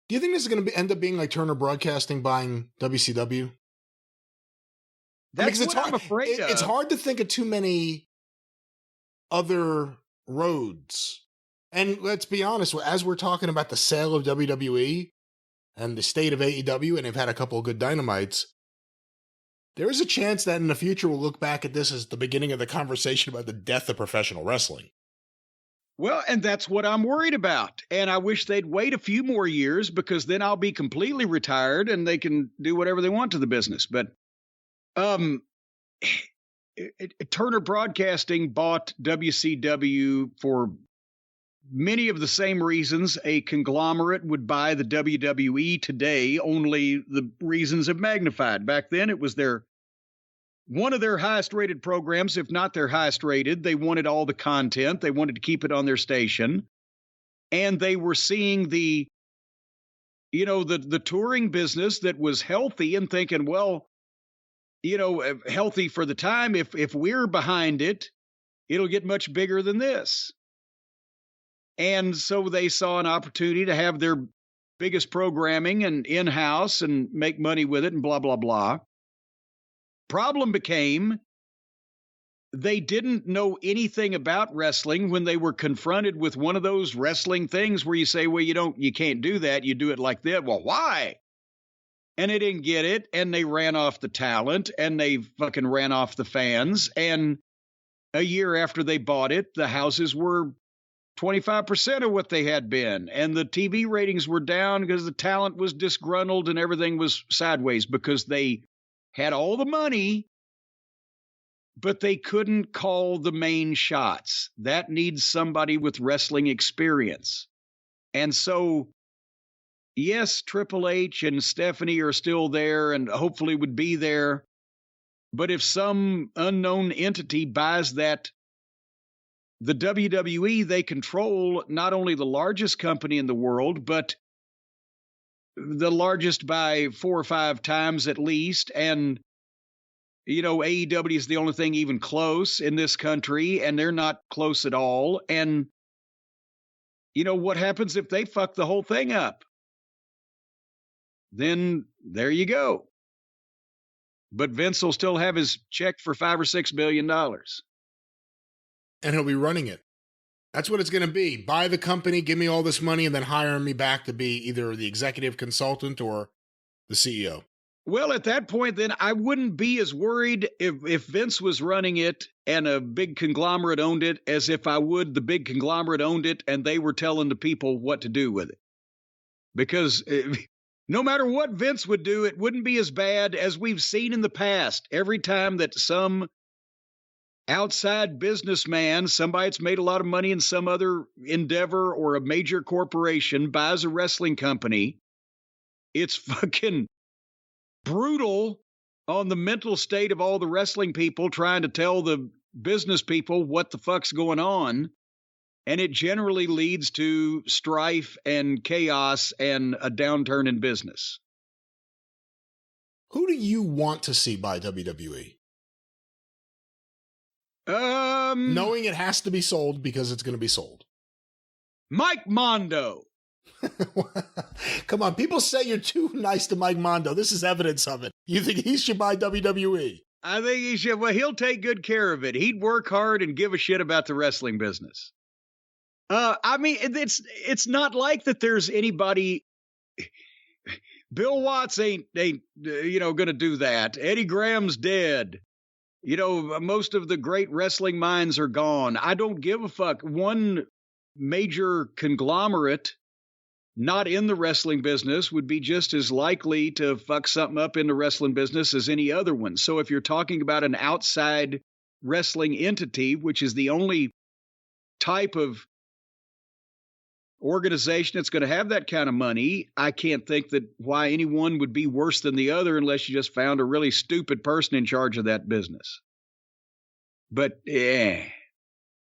Do you think this is going to end up being like Turner Broadcasting buying WCW? That's what I'm afraid of. It's hard to think of too many other roads. And let's be honest, as we're talking about the sale of WWE and the state of AEW, and they've had a couple of good dynamites, there is a chance that in the future we'll look back at this as the beginning of the conversation about the death of professional wrestling. Well, and that's what I'm worried about. And I wish they'd wait a few more years, because then I'll be completely retired and they can do whatever they want to the business. But Turner Broadcasting bought WCW for many of the same reasons a conglomerate would buy the WWE today, only the reasons have magnified. Back then, it was one of their highest rated programs, if not their highest rated. They wanted all the content. They wanted to keep it on their station. And they were seeing the touring business that was healthy and thinking, well, healthy for the time. If we're behind it, it'll get much bigger than this. And so they saw an opportunity to have their biggest programming and in-house and make money with it and blah, blah, blah. Problem became they didn't know anything about wrestling when they were confronted with one of those wrestling things where you say, well, you can't do that. You do it like that. Well, why? And they didn't get it. And they ran off the talent and they fucking ran off the fans. And a year after they bought it, the houses were 25% of what they had been. And the TV ratings were down because the talent was disgruntled and everything was sideways because they had all the money, but they couldn't call the main shots. That needs somebody with wrestling experience. And so, yes, Triple H and Stephanie are still there and hopefully would be there. But if some unknown entity buys that, the WWE, they control not only the largest company in the world, but the largest by 4 or 5 times at least. And, AEW is the only thing even close in this country, and they're not close at all. And, what happens if they fuck the whole thing up? Then there you go. But Vince will still have his check for $5 or $6 billion. And he'll be running it. That's what it's going to be. Buy the company, give me all this money, and then hire me back to be either the executive consultant or the CEO. Well, at that point, then I wouldn't be as worried if Vince was running it and a big conglomerate owned it as if I would the big conglomerate owned it and they were telling the people what to do with it. Because no matter what Vince would do, it wouldn't be as bad as we've seen in the past. Every time that some outside businessman, somebody that's made a lot of money in some other endeavor or a major corporation buys a wrestling company, it's fucking brutal on the mental state of all the wrestling people trying to tell the business people what the fuck's going on. And it generally leads to strife and chaos and a downturn in business. Who do you want to see buy WWE? Knowing it has to be sold because it's going to be sold. Mike Mondo. Come on, people say you're too nice to Mike Mondo. This is evidence of it. You think he should buy WWE? I think he should. Well, he'll take good care of it. He'd work hard and give a shit about the wrestling business. I mean, it's not like that there's anybody. Bill Watts ain't going to do that. Eddie Graham's dead. Most of the great wrestling minds are gone. I don't give a fuck. One major conglomerate not in the wrestling business would be just as likely to fuck something up in the wrestling business as any other one. So if you're talking about an outside wrestling entity, which is the only type of organization that's going to have that kind of money, I can't think that why anyone would be worse than the other unless you just found a really stupid person in charge of that business. But